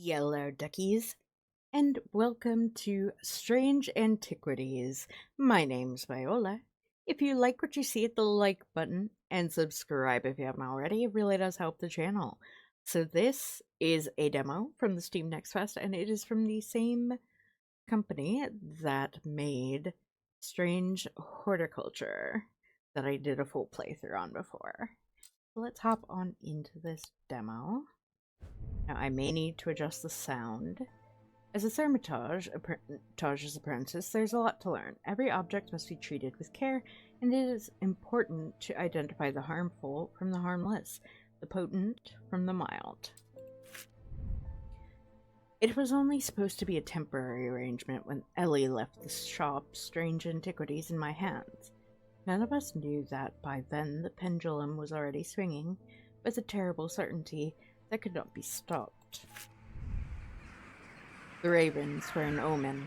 Yellow duckies, and welcome to Strange Antiquities. My name's Viola. If you like what you see, hit the like button and subscribe if you haven't already. It really does help the channel. So this is a demo from the Steam Next Fest, and it is from the same company that made Strange Horticulture that I did a full playthrough on before. So let's hop on into this demo. Now, I may need to adjust the sound. As a thaumaturge's apprentice, there's a lot to learn. Every object must be treated with care, and it is important to identify the harmful from the harmless, the potent from the mild. It was only supposed to be a temporary arrangement when Ellie left the shop Strange Antiquities in my hands. None of us knew that by then the pendulum was already swinging, with a terrible certainty that could not be stopped. The ravens were an omen,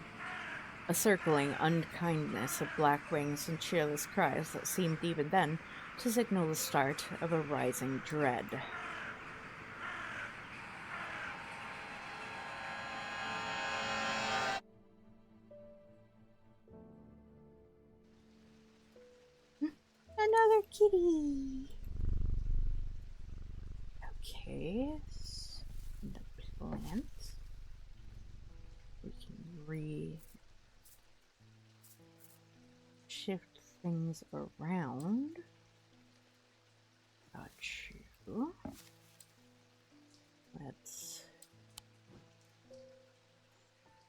a circling unkindness of black wings and cheerless cries that seemed even then to signal the start of a rising dread. Another kitty! Okay, the plants. We can shift things around. Got you. Let's.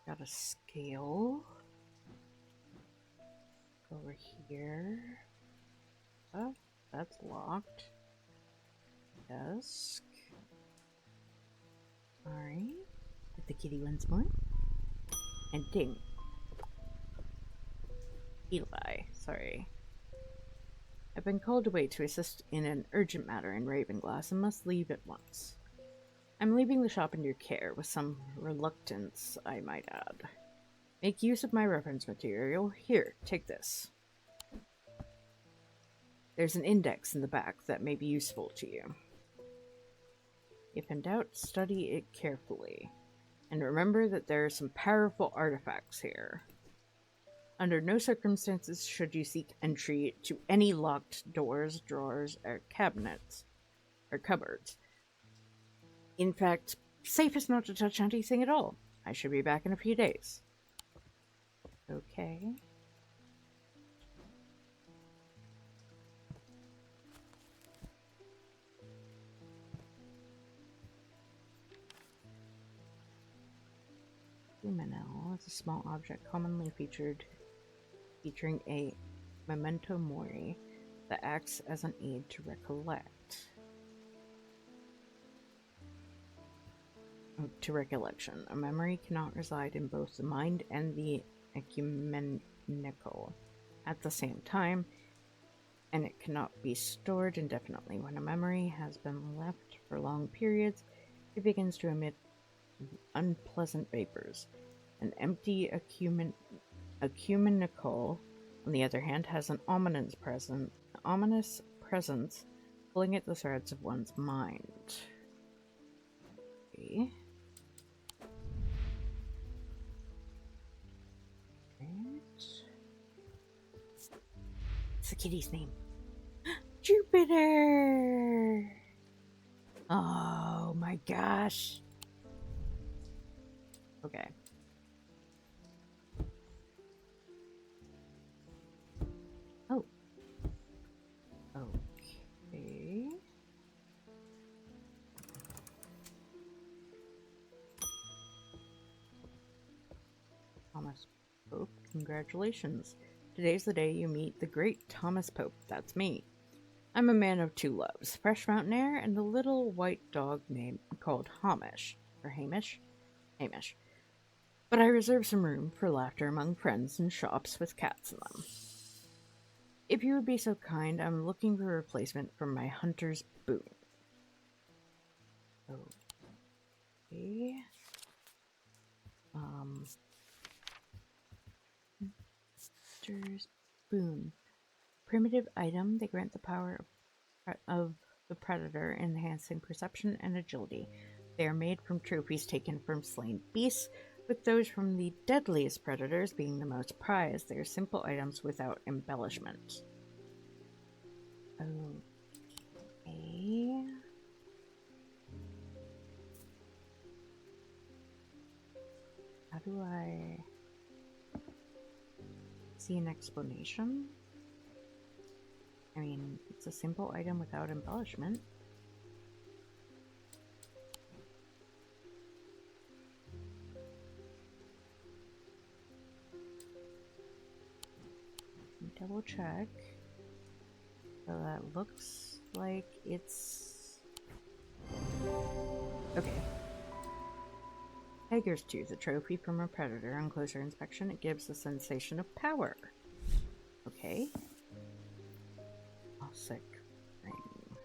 Got a scale over here. Oh, that's locked. Desk. Alright. Get the kitty once more. And ding. Eli, sorry. I've been called away to assist in an urgent matter in Ravenglass and must leave at once. I'm leaving the shop in your care, with some reluctance, I might add. Make use of my reference material. Here, take this. There's an index in the back that may be useful to you. If in doubt, study it carefully. And remember that there are some powerful artifacts here. Under no circumstances should you seek entry to any locked doors, drawers, or cabinets, or cupboards. In fact, safest not to touch anything at all. I should be back in a few days. Okay. Luminel is a small object commonly featuring a memento mori that acts as an aid to recollect. To recollection. A memory cannot reside in both the mind and the ecumenical at the same time, and it cannot be stored indefinitely. When a memory has been left for long periods, it begins to emit unpleasant vapors. An empty ecumenical, on the other hand, has an ominous presence pulling at the threads of one's mind. Okay. What's the kitty's name? Jupiter! Oh my gosh. Okay. Oh. Okay. Thomas Pope, congratulations. Today's the day you meet the great Thomas Pope. That's me. I'm a man of two loves, fresh mountain air and a little white dog called Hamish. Or Hamish? Hamish. But I reserve some room for laughter among friends in shops with cats in them. If you would be so kind, I'm looking for a replacement for my hunter's boon. Okay. Hunter's boon. Primitive item, they grant the power of the predator, enhancing perception and agility. They are made from trophies taken from slain beasts, with those from the deadliest predators being the most prized. They are simple items without embellishment. Okay. How do I see an explanation? I mean, it's a simple item without embellishment. Double check. So that looks like it's... Okay. Tiger's Tooth, a trophy from a predator. On closer inspection, it gives a sensation of power. Okay. Sick ring.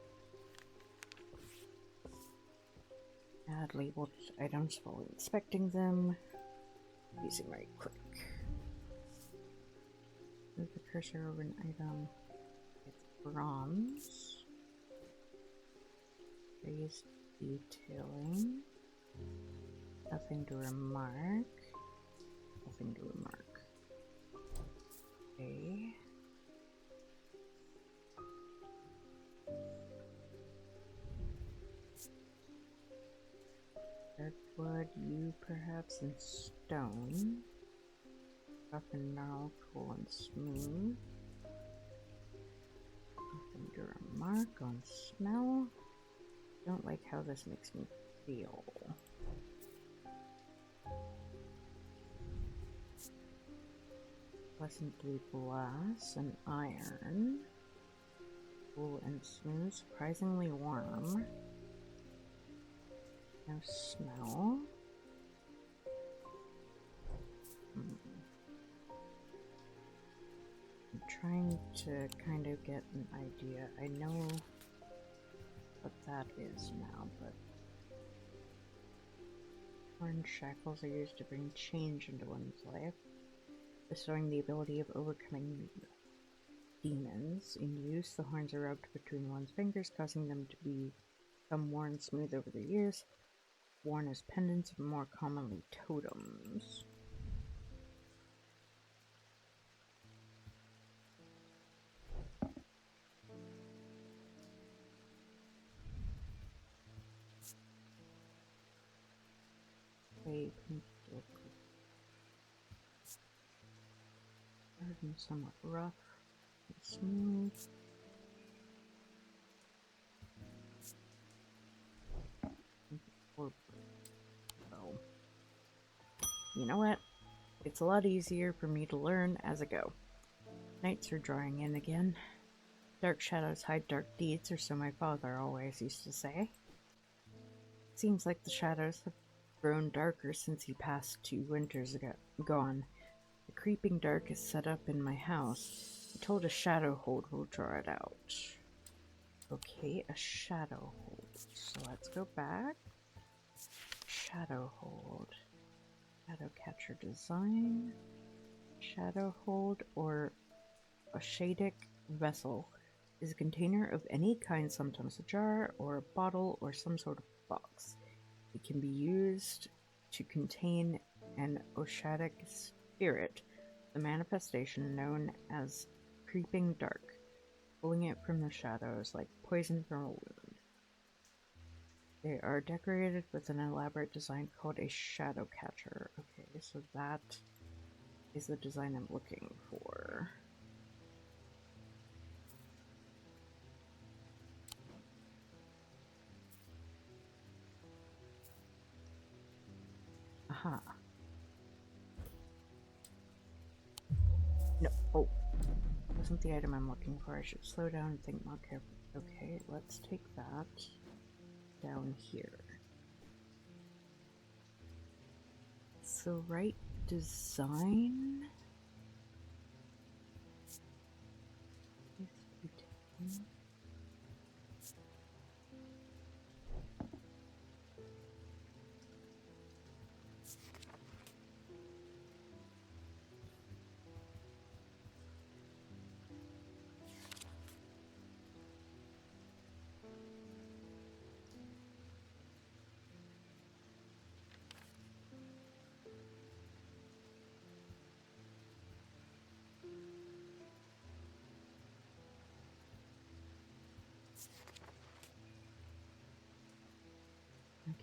Add labeled items while inspecting them. Using right click. Move the cursor over an item. It's bronze. Raised detailing. Nothing to remark. Nothing to remark. Okay. Wood, you perhaps in stone. Rough and gnarled, cool and smooth. Nothing to remark on smell. Don't like how this makes me feel. Pleasant blue glass and iron. Cool and smooth, surprisingly warm. No smell. I'm trying to kind of get an idea. I know what that is now, but orange shackles are used to bring change into one's life, bestowing the ability of overcoming demons. In use, the horns are rubbed between one's fingers, causing them to become worn smooth over the years. Worn as pendants, and more commonly totems. Garden somewhat rough and smooth. So, you know what? It's a lot easier for me to learn as I go. Nights are drawing in again. Dark shadows hide dark deeds, or so my father always used to say. It seems like the shadows have grown darker since he passed 2 winters gone. The creeping dark is set up in my house. I told a shadow hold will draw it out. Okay, a shadow hold. So let's go back. Shadow hold. Shadow catcher design. Shadow hold or a shadic vessel is a container of any kind, sometimes a jar or a bottle or some sort of box. It can be used to contain an oshadic spirit, the manifestation known as creeping dark, pulling it from the shadows like poison from a wound. They are decorated with an elaborate design called a shadow catcher. Okay, so that is the design I'm looking for. Aha. No. Oh. Wasn't the item I'm looking for. I should slow down and think more carefully. Okay, let's take that down here. So, right design.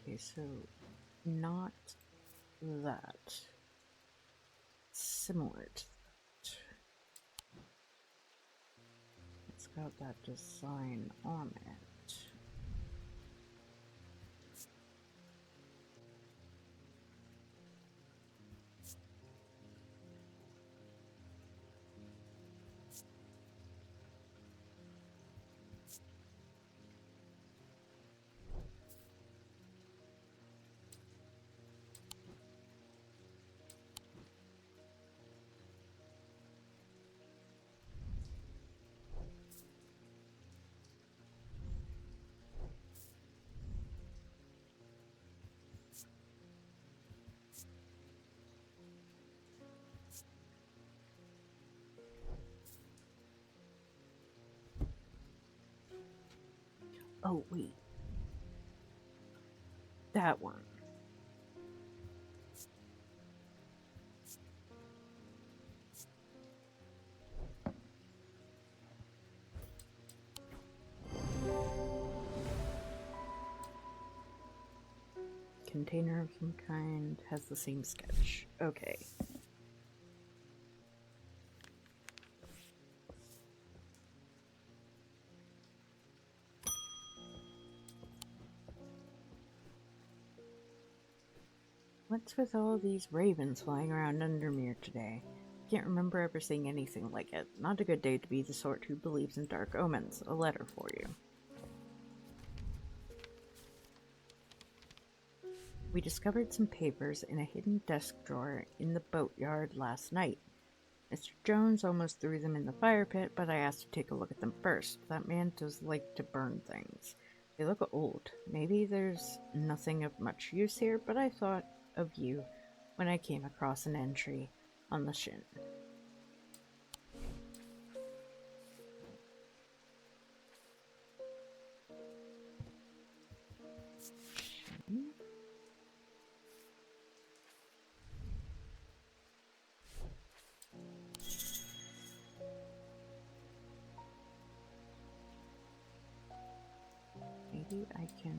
Okay, so not that. Similar to that. It's got that design on it. Oh, wait. That one. Container of some kind has the same sketch. Okay. What's with all these ravens flying around Undermere today? Can't remember ever seeing anything like it. Not a good day to be the sort who believes in dark omens. A letter for you. We discovered some papers in a hidden desk drawer in the boatyard last night. Mr. Jones almost threw them in the fire pit, but I asked to take a look at them first. That man does like to burn things. They look old. Maybe there's nothing of much use here, but I thought of you when I came across an entry on the shin. Maybe I can...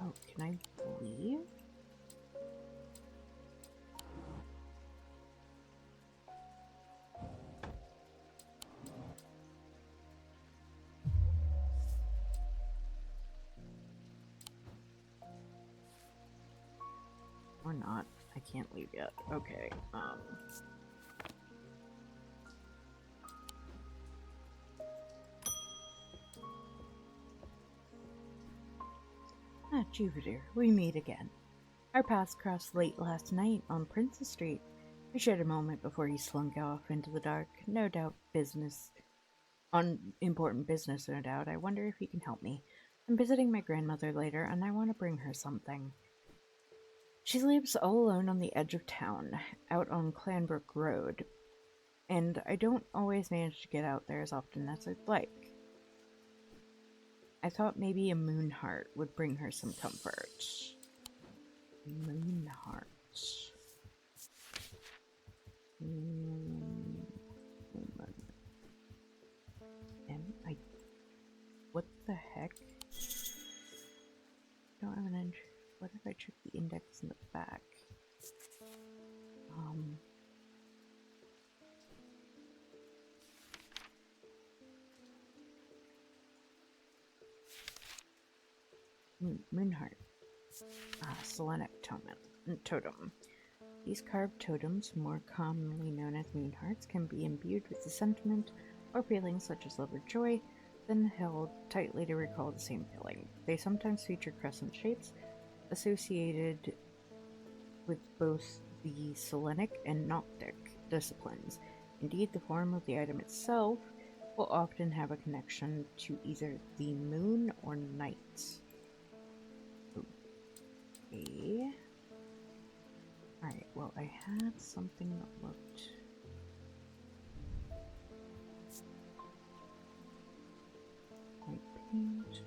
Oh, can I leave? Or not. I can't leave yet. Okay, Jupiter, we meet again. Our paths crossed late last night on Princess Street. We shared a moment before he slunk off into the dark. No doubt business. Important business, no doubt. I wonder if he can help me. I'm visiting my grandmother later, and I want to bring her something. She lives all alone on the edge of town, out on Clanbrook Road, and I don't always manage to get out there as often as I'd like. I thought maybe a moon heart would bring her some comfort. Moon heart. What the heck? Don't have an entry. What if I check the index in the back? Moonheart. Selenic totem. These carved totems, more commonly known as moonhearts, can be imbued with the sentiment or feelings such as love or joy, then held tightly to recall the same feeling. They sometimes feature crescent shapes associated with both the Selenic and Noctic disciplines. Indeed, the form of the item itself will often have a connection to either the moon or night. Okay. Alright, well, I had something that looked... white paint.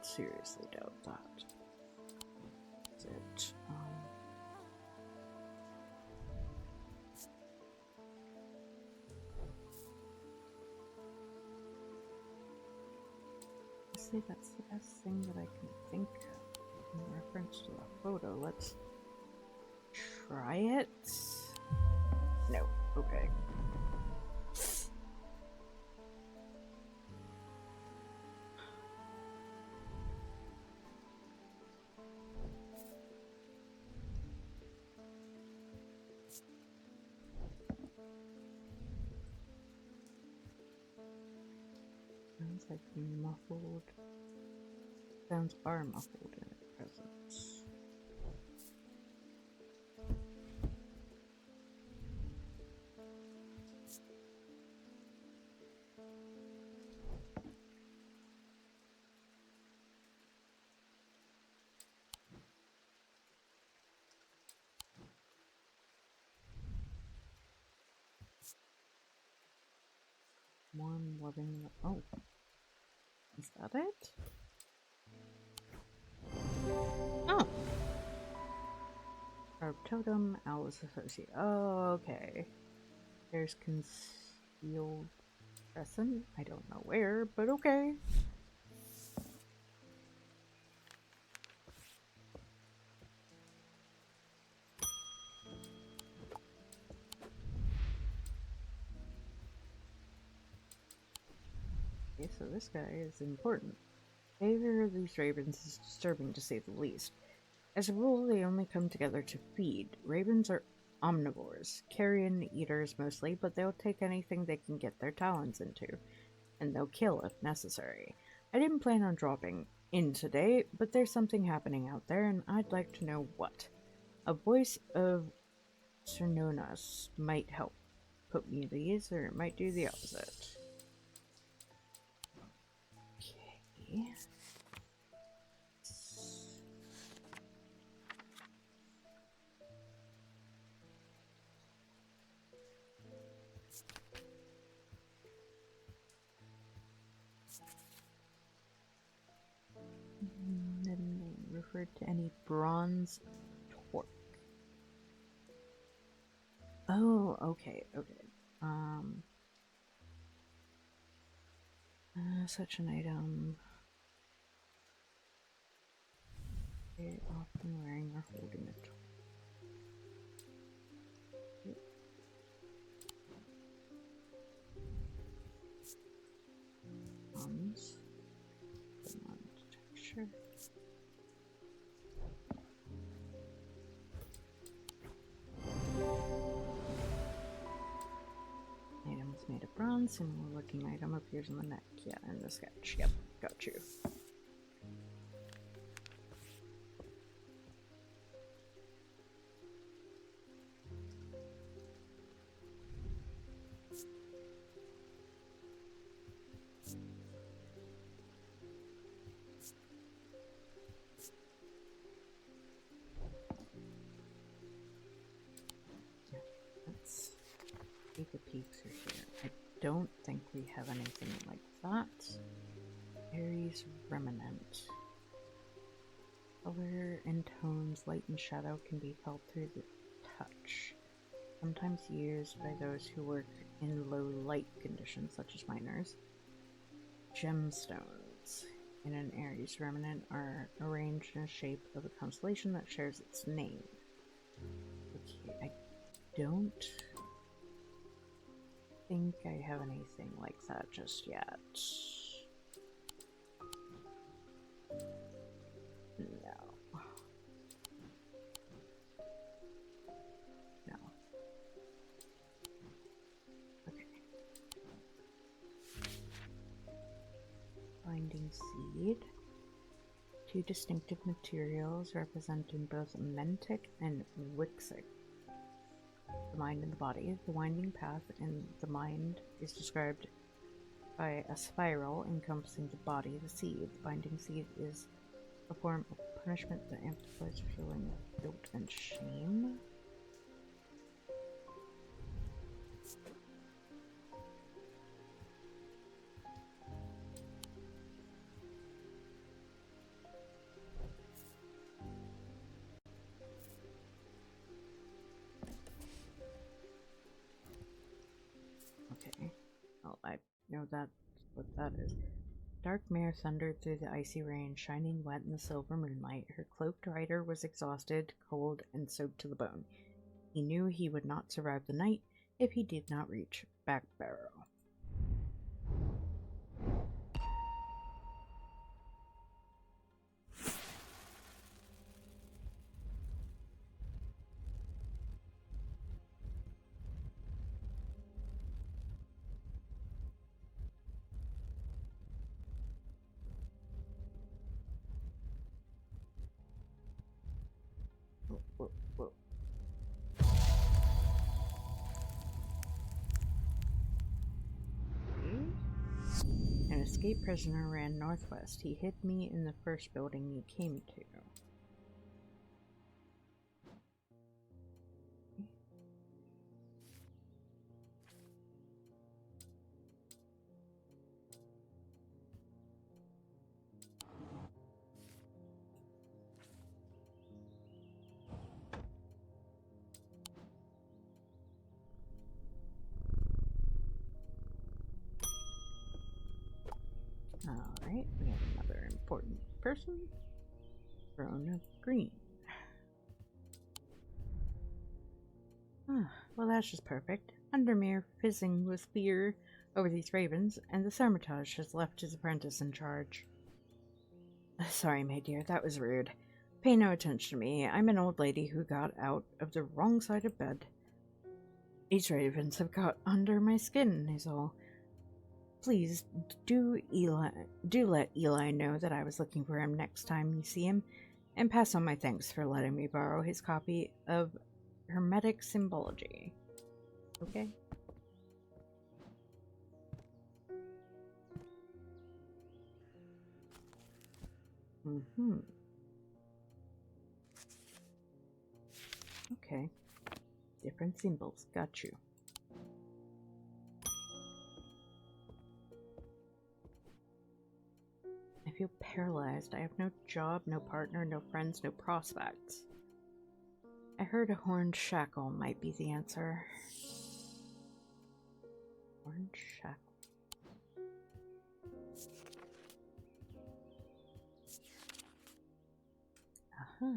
seriously doubt that. Is it? Honestly, that's the best thing that I can think of in reference to the photo. Let's try it. No. Okay. Sounds like muffled. Sounds are muffled in its presence. One loving. Oh, is that it? Oh, our totem, owl's associate. Oh, okay. There's concealed crescent. I don't know where, but okay. Okay, so this guy is important. Behavior of these ravens is disturbing to say the least. As a rule, they only come together to feed. Ravens are omnivores, carrion eaters mostly, but they'll take anything they can get their talons into, and they'll kill if necessary. I didn't plan on dropping in today, but there's something happening out there, and I'd like to know what. A voice of Cernonas might help put me at ease, or it might do the opposite. Okay. Then they referred to any bronze torque. Oh, okay, okay. Such an item. Very often wearing or holding a torque. Texture. Items made of bronze, similar looking item appears in the neck. Yeah, in the sketch. Yep, got you. Let's take a peek through here. I don't think we have anything like that. Aries Remnant. Color and tones, light and shadow can be felt through the touch. Sometimes used by those who work in low light conditions, such as miners. Gemstones in an Aries remnant are arranged in a shape of a constellation that shares its name. Okay, I don't think I have anything like that just yet. No. No. Okay. Binding seed. Two distinctive materials representing both Mentic and Wixic. The mind and the body. The winding path in the mind is described by a spiral encompassing the body of the seed. The binding seed is a form of punishment that amplifies a feeling of guilt and shame. Okay. Well, I know that's what that is. Dark mare thundered through the icy rain, shining wet in the silver moonlight. Her cloaked rider was exhausted, cold, and soaked to the bone. He knew he would not survive the night if he did not reach Back Barrow. Whoa, whoa, whoa. An escaped prisoner ran northwest. He hid me in the first building he came to. Alright, we have another important person. Throne of Green. Well, that's just perfect. Undermere fizzing with fear over these ravens, and the thaumaturge has left his apprentice in charge. Sorry, my dear, that was rude. Pay no attention to me. I'm an old lady who got out of the wrong side of bed. These ravens have got under my skin, is all. Please do let Eli know that I was looking for him next time you see him, and pass on my thanks for letting me borrow his copy of Hermetic Symbology. Okay? Okay. Different symbols. Got you. I feel paralyzed. I have no job, no partner, no friends, no prospects. I heard a horned shackle might be the answer. Horned shackle. Aha.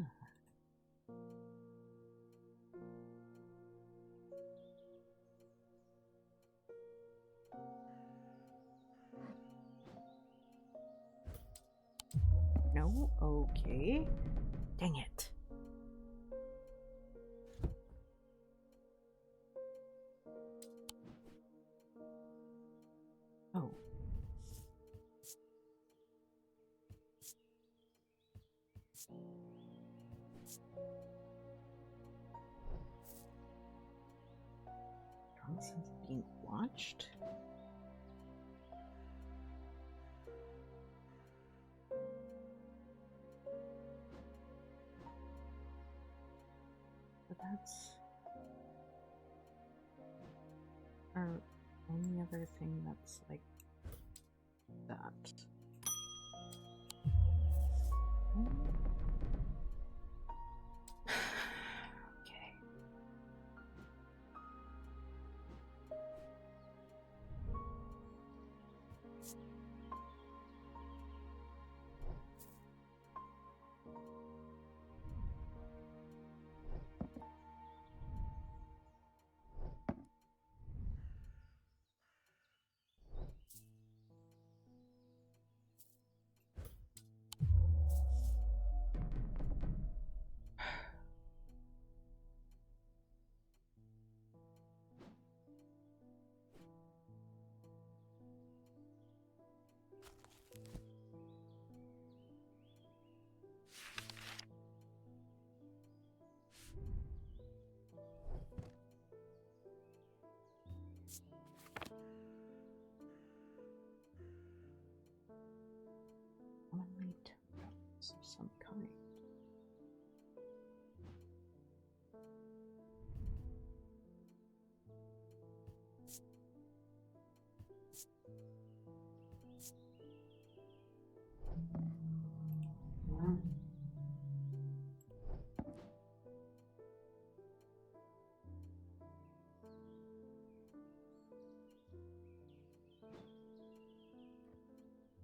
No? Okay. Dang it. Oh. Johnson's being watched? But that's our only other thing that's like that. Okay. Only totems of some kind.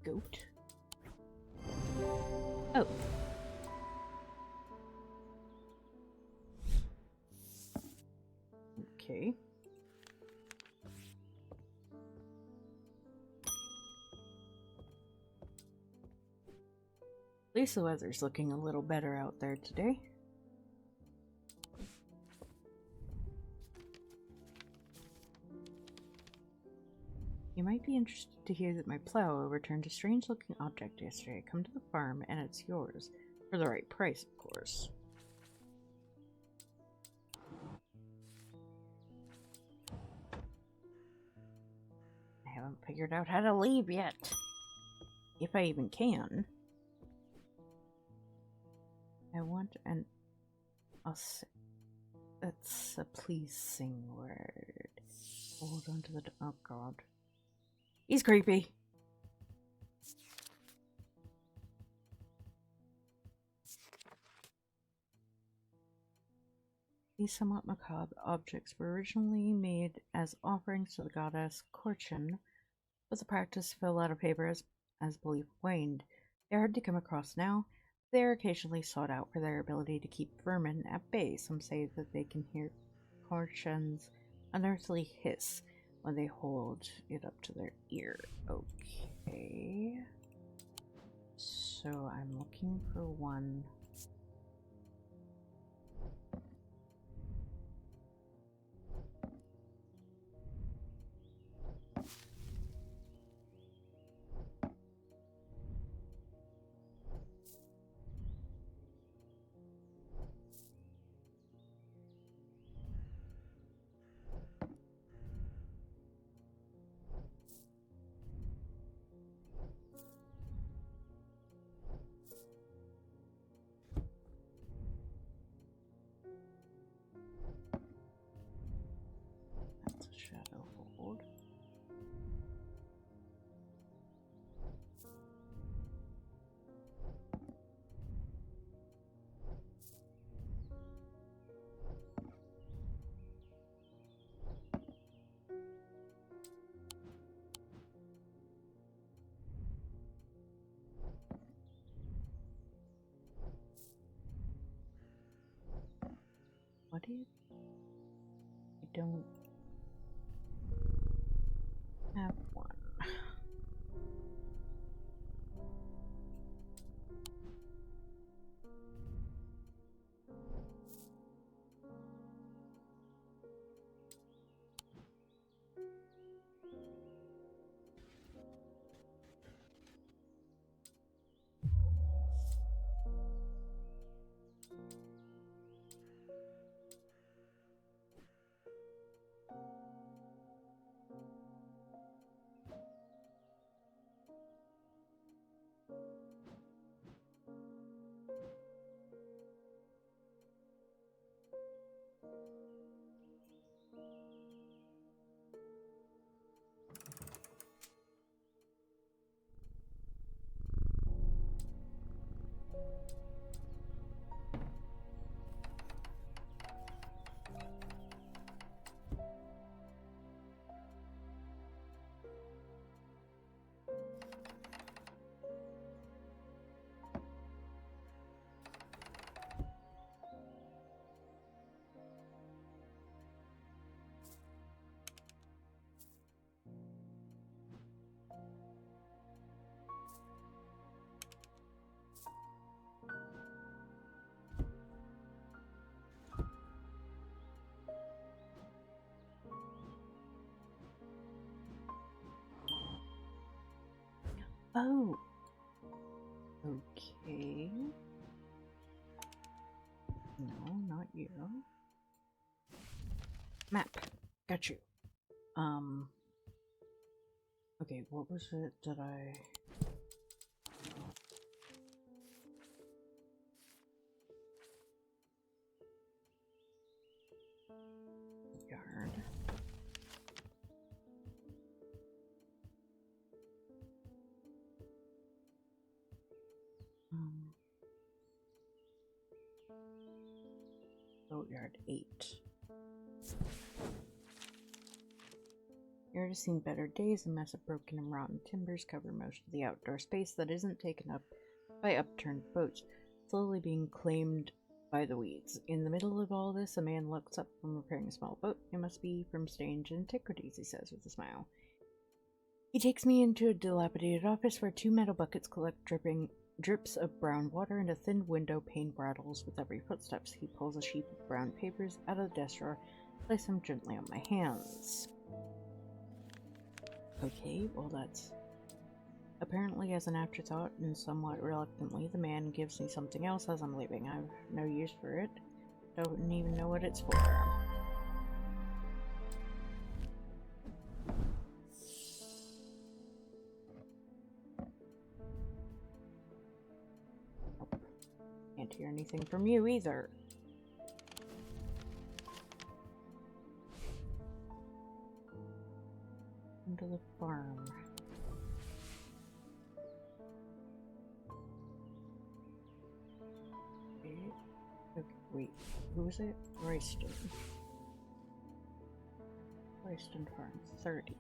goat. Oh. Okay. At least the weather's looking a little better out there today. You might be interested to hear that my plow returned a strange-looking object yesterday. Come to the farm, and it's yours. For the right price, of course. I haven't figured out how to leave yet. If I even can. I want an... That's a pleasing word. Hold on to the... Oh, God. He's creepy. These somewhat macabre objects were originally made as offerings to the goddess Corchin, but the practice fell out of favor as belief waned. They're hard to come across now. They are occasionally sought out for their ability to keep vermin at bay. Some say that they can hear Corchin's unearthly hiss when they hold it up to their ear. Okay. So I'm looking for one. Shadow hold. What do you... I don't have one. Oh. Okay. No, not you. Map. Got you. Okay, what was it that I... Yard. Boatyard 8. Here to seen better days. A mess of broken and rotten timbers cover most of the outdoor space that isn't taken up by upturned boats, slowly being claimed by the weeds. In the middle of all this, a man looks up from repairing a small boat. It must be from Strange Antiquities, he says with a smile. He takes me into a dilapidated office where 2 metal buckets collect drips of brown water, and a thin window pane rattles with every footsteps. He pulls a sheaf of brown papers out of the desk drawer, places them gently on my hands. Okay, well that's... Apparently, as an afterthought and somewhat reluctantly, the man gives me something else as I'm leaving. I've no use for it. Don't even know what it's for. Can't hear anything from you either. Into the farm. Okay, wait, who was it? Royston. Royston Farm, 30.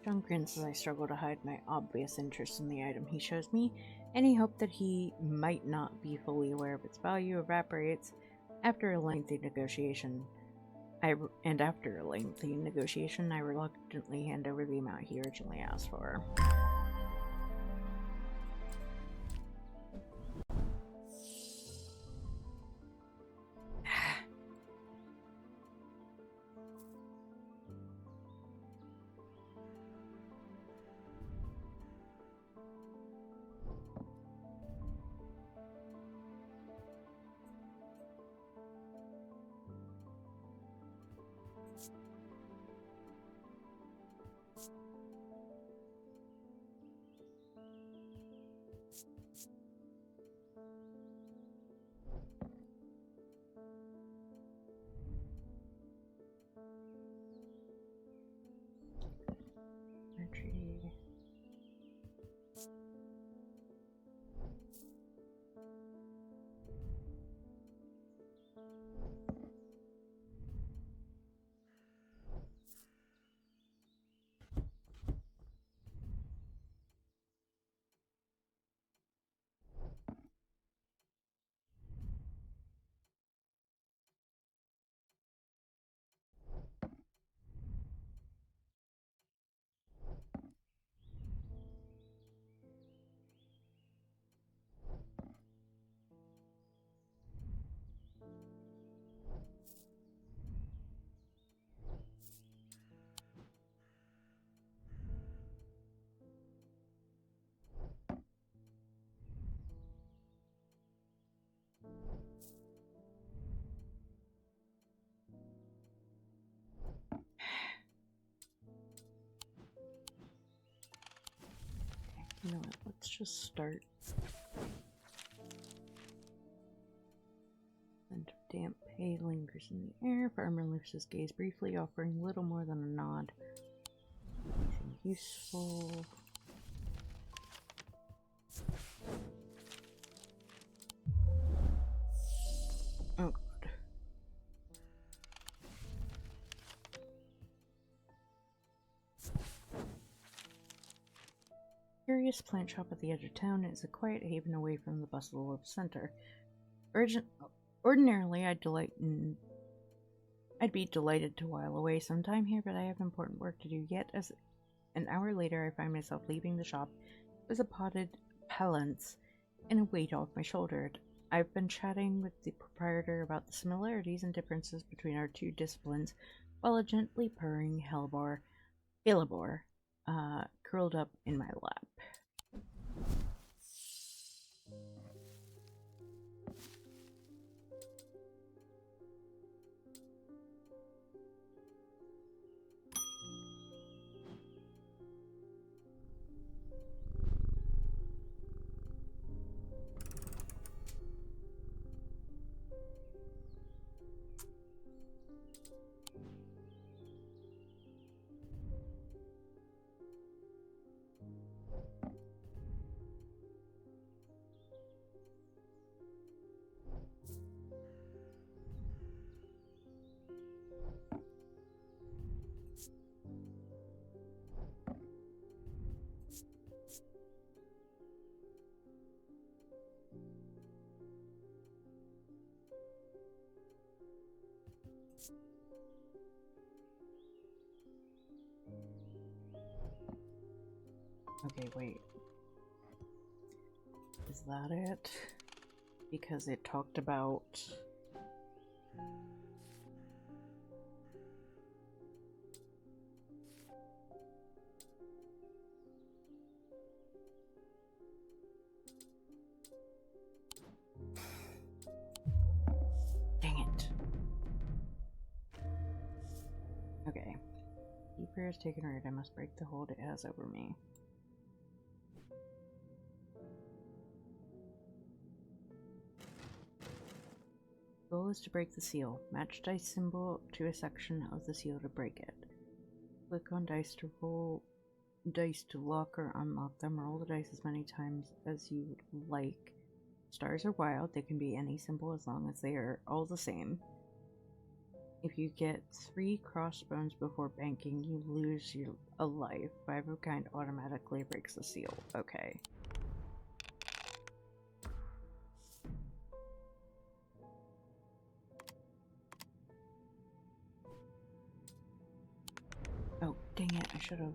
John grins as I struggle to hide my obvious interest in the item he shows me. Any hope that he might not be fully aware of its value evaporates after a lengthy negotiation. I reluctantly hand over the amount he originally asked for. You know what, let's just start. Scent of damp hay lingers in the air. Farmer lifts his gaze briefly, offering little more than a nod. Anything useful? Oh god. Curious plant shop at the edge of town is a quiet haven away from the bustle of the center. Ordinarily, I'd be delighted to while away some time here, but I have important work to do. Yet, as an hour later I find myself leaving the shop with a potted palance and a weight off my shoulder. I've been chatting with the proprietor about the similarities and differences between our 2 disciplines, while a gently purring hellebore curled up in my lap. Okay, wait. Is that it? Because it talked about... Dang it. Okay. Keeper has taken root. I must break the hold it has over me. Goal is to break the seal. Match dice symbol to a section of the seal to break it. Click on dice to roll dice to lock or unlock them. Roll the dice as many times as you would like. Stars are wild. They can be any symbol as long as they are all the same. If you get 3 crossbones before banking, you lose a life. 5 of kind automatically breaks the seal. Okay. Oh, dang it, I should have.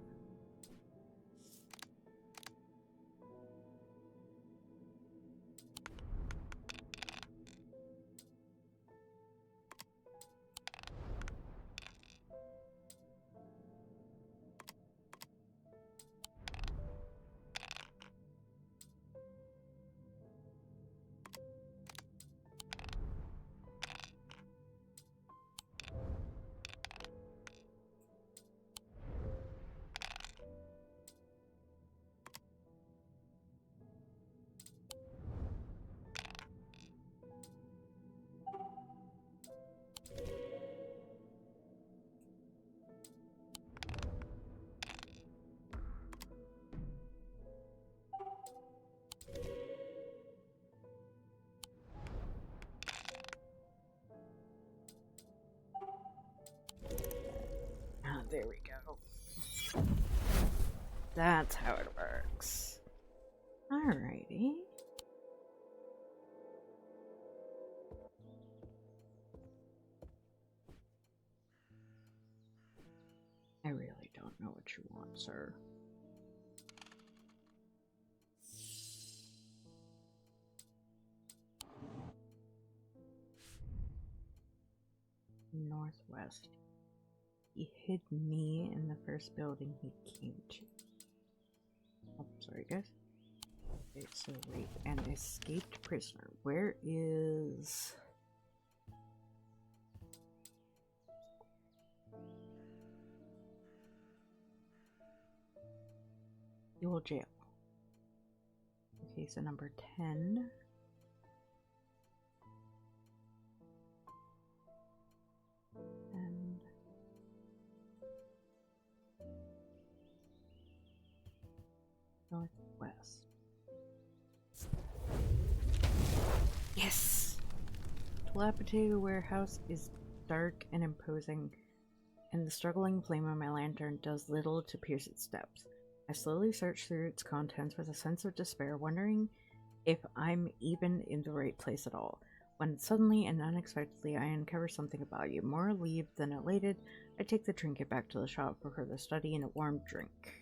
There we go. That's how it works. Alrighty. I really don't know what you want, sir. Northwest. He hid me in the first building he came to. Oh, sorry, guys. Okay, so wait, an escaped prisoner. Where is... the old jail? Okay, so number 10. And... northwest. Yes! Dilapidated warehouse is dark and imposing, and the struggling flame of my lantern does little to pierce its depths. I slowly search through its contents with a sense of despair, wondering if I'm even in the right place at all. When suddenly and unexpectedly I uncover something of value. More relieved than elated, I take the trinket back to the shop for further study and a warm drink.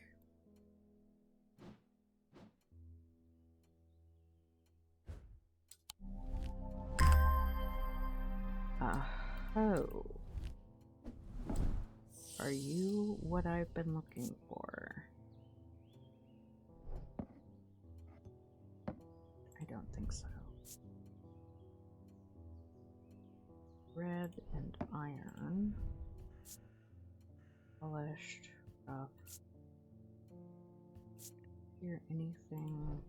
Oh. Are you what I've been looking for? I don't think so. Red and iron. Polished. Rough. Hear anything?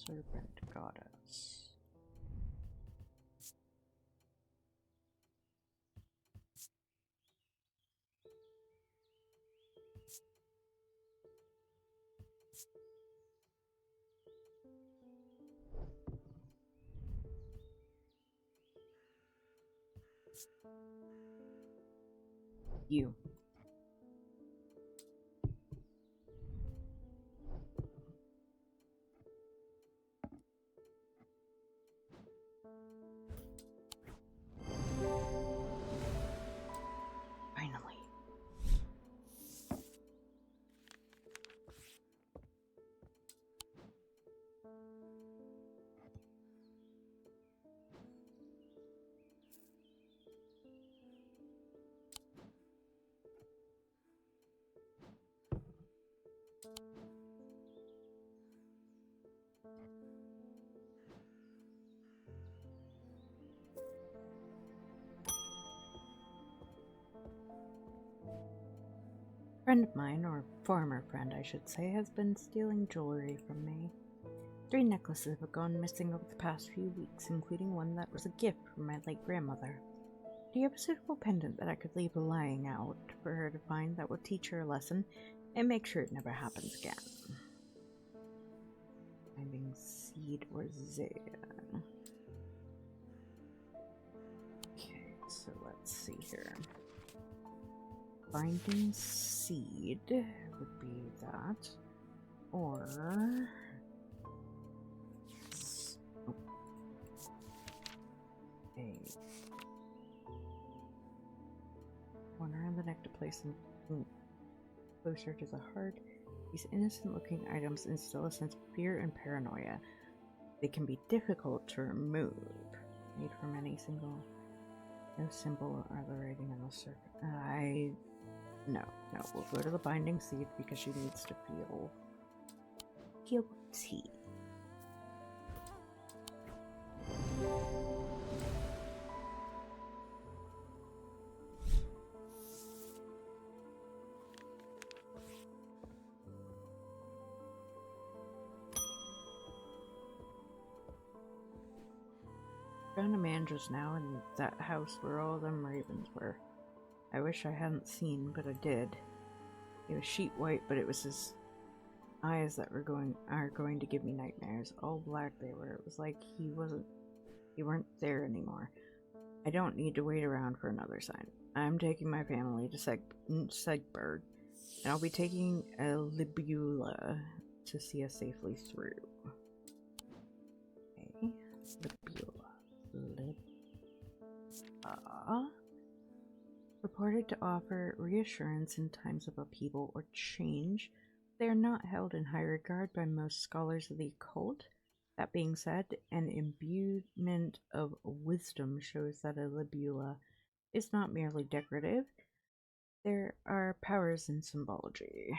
Serpent Goddess. You. Finally. Friend of mine, or former friend I should say, has been stealing jewelry from me. 3 necklaces have gone missing over the past few weeks, including one that was a gift from my late grandmother. Do you have a suitable pendant that I could leave lying out for her to find that will teach her a lesson and make sure it never happens again? Finding seed or zan. Okay, so let's see here. Finding seed would be that, or a one around the neck to place them closer to the heart. These innocent-looking items instill a sense of fear and paranoia. They can be difficult to remove. Made from any single, no symbol or other writing on the surface. No, we'll go to the binding seed because she needs to feel guilty. Found a man just now in that house where all them ravens were. I wish I hadn't seen, but I did. He was sheet white, but it was his eyes that are going to give me nightmares. All black they were. It was like he weren't there anymore. I don't need to wait around for another sign. I'm taking my family to Segberg, and I'll be taking a libula to see us safely through. Okay, libula. Reported to offer reassurance in times of upheaval or change. They are not held in high regard by most scholars of the occult. That being said, an imbuement of wisdom shows that a libula is not merely decorative. There are powers in symbology.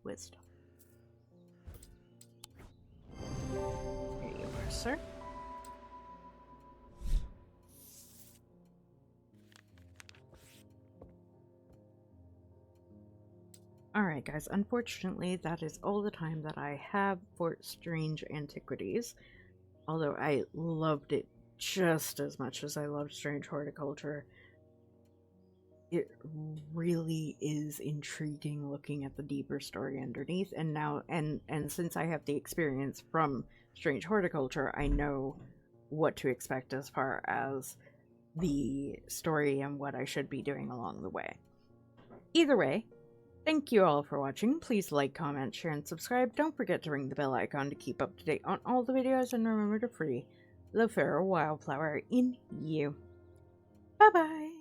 Wisdom. There you are, sir. Alright guys, unfortunately that is all the time that I have for Strange Antiquities. Although I loved it just as much as I loved Strange Horticulture. It really is intriguing looking at the deeper story underneath, and now and since I have the experience from Strange Horticulture, I know what to expect as far as the story and what I should be doing along the way. Either way, thank you all for watching. Please like, comment, share, and subscribe. Don't forget to ring the bell icon to keep up to date on all the videos, and remember to free the fair wildflower in you. Bye bye!